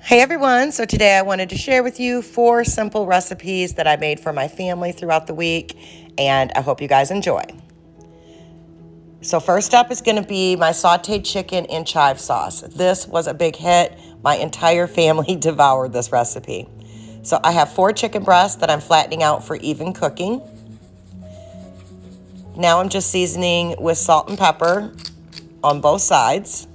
Hey everyone, so today I wanted to share with you 4 simple recipes that I made for my family throughout the week, and I hope you guys enjoy. So first up is going to be my sauteed chicken and chive sauce. This was a big hit. My entire family devoured this recipe. So I have 4 chicken breasts that I'm flattening out for even cooking. Now I'm just seasoning with salt and pepper on both sides.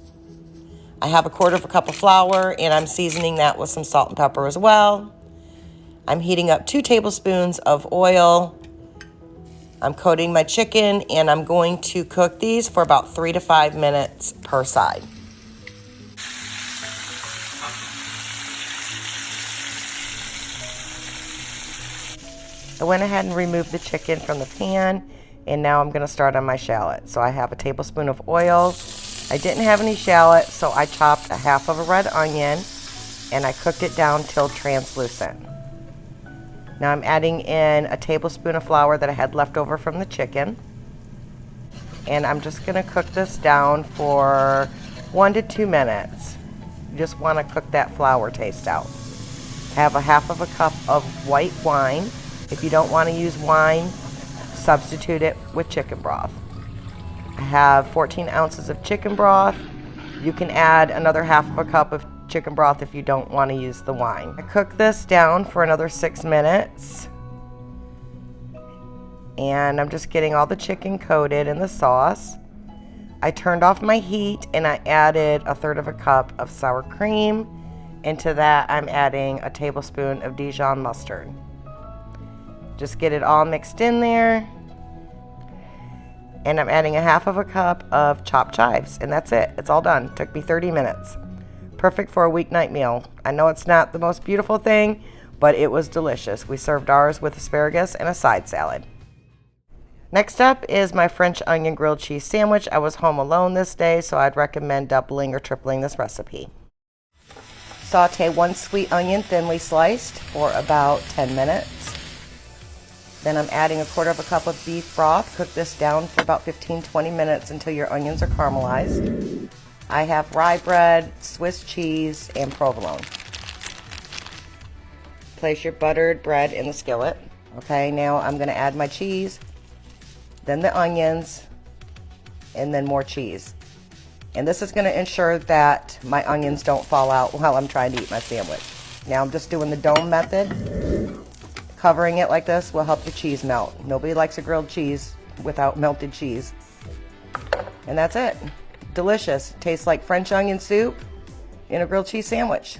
I have a 1/4 cup of flour, and I'm seasoning that with some salt and pepper as well. I'm heating up 2 tablespoons of oil. I'm coating my chicken, and I'm going to cook these for about 3 to 5 minutes per side. I went ahead and removed the chicken from the pan, and now I'm going to start on my shallot. So I have a tablespoon of oil. I didn't have any shallot, so I chopped a 1/2 of a red onion, and I cooked it down till translucent. Now I'm adding in a tablespoon of flour that I had left over from the chicken. And I'm just going to cook this down for 1 to 2 minutes. You just want to cook that flour taste out. I have a 1/2 of a cup of white wine. If you don't want to use wine, substitute it with chicken broth. I have 14 ounces of chicken broth. You can add another 1/2 of a cup of chicken broth if you don't want to use the wine. I cook this down for another 6 minutes. And I'm just getting all the chicken coated in the sauce. I turned off my heat and I added a 1/3 of a cup of sour cream. Into that I'm adding a tablespoon of Dijon mustard. Just get it all mixed in there. And I'm adding a 1/2 of a cup of chopped chives, and that's it. It's all done. Took me 30 minutes. Perfect for a weeknight meal. I know it's not the most beautiful thing, but it was delicious. We served ours with asparagus and a side salad. Next up is my French onion grilled cheese sandwich. I was home alone this day, so I'd recommend doubling or tripling this recipe. Saute 1 sweet onion thinly sliced for about 10 minutes. Then I'm adding a 1/4 of a cup of beef broth. Cook this down for about 15-20 minutes until your onions are caramelized. I have rye bread, Swiss cheese, and provolone. Place your buttered bread in the skillet. Okay, now I'm going to add my cheese, then the onions, and then more cheese. And this is going to ensure that my onions don't fall out while I'm trying to eat my sandwich. Now I'm just doing the dome method. Covering it like this will help the cheese melt. Nobody likes a grilled cheese without melted cheese. And that's it. Delicious. Tastes like French onion soup in a grilled cheese sandwich.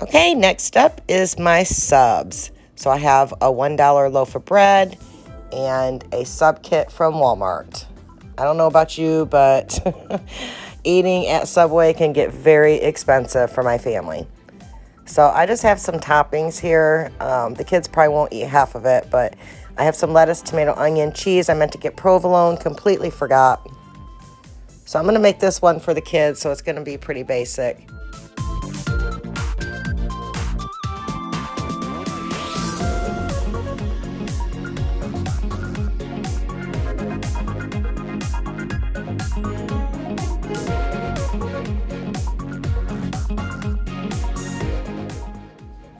Okay, next up is my subs. So I have a $1 loaf of bread and a sub kit from Walmart. I don't know about you, but eating at Subway can get very expensive for my family. So I just have some toppings here. The kids probably won't eat half of it, but I have some lettuce, tomato, onion, cheese. I meant to get provolone, completely forgot. So I'm going to make this one for the kids, so it's going to be pretty basic.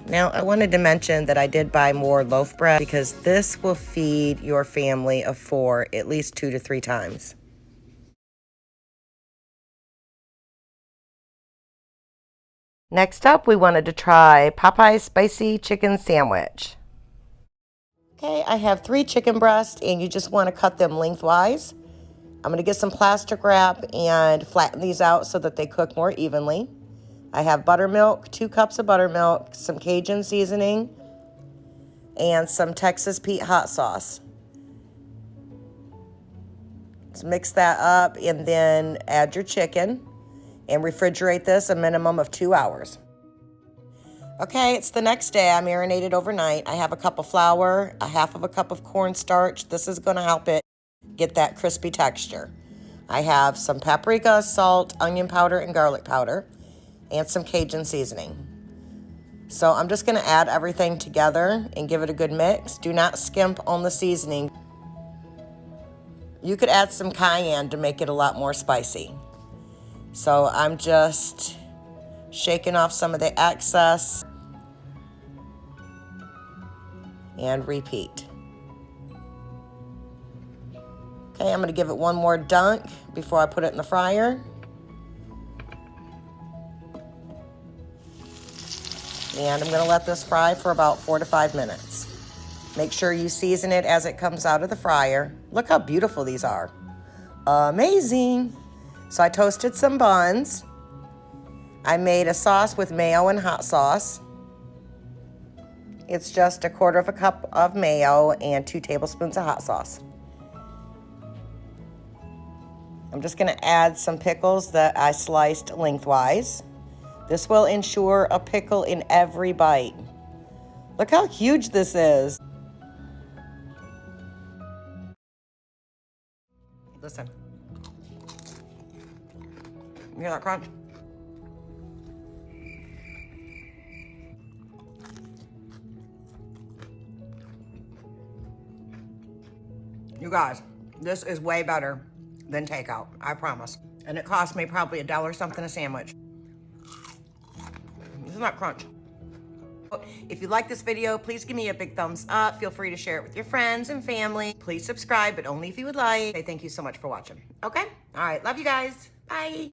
Now, I wanted to mention that I did buy more loaf bread because this will feed your family of 4 at least 2 to 3 times. Next up, we wanted to try Popeyes spicy chicken sandwich. Okay, I have 3 chicken breasts, and you just want to cut them lengthwise. I'm going to get some plastic wrap and flatten these out so that they cook more evenly. I have buttermilk, 2 cups of buttermilk, some Cajun seasoning, and some Texas Pete hot sauce. Let's mix that up and then add your chicken and refrigerate this a minimum of 2 hours. Okay, it's the next day. I marinated overnight. I have a cup of flour, a 1/2 of a cup of cornstarch. This is going to help it get that crispy texture. I have some paprika, salt, onion powder, and garlic powder, and some Cajun seasoning. So I'm just going to add everything together and give it a good mix. Do not skimp on the seasoning. You could add some cayenne to make it a lot more spicy. So I'm just shaking off some of the excess, and repeat. Okay, I'm gonna give it one more dunk before I put it in the fryer. And I'm gonna let this fry for about 4 to 5 minutes. Make sure you season it as it comes out of the fryer. Look how beautiful these are. Amazing. So I toasted some buns. I made a sauce with mayo and hot sauce. It's just 1/4 cup of mayo and 2 tablespoons of hot sauce. I'm just gonna add some pickles that I sliced lengthwise. This will ensure a pickle in every bite. Look how huge this is. Listen. You hear that crunch? You guys, this is way better than takeout, I promise. And it cost me probably $1 something a sandwich. Isn't that crunch? If you like this video, please give me a big thumbs up. Feel free to share it with your friends and family. Please subscribe, but only if you would like. Thank you so much for watching. Okay? All right, love you guys. Bye.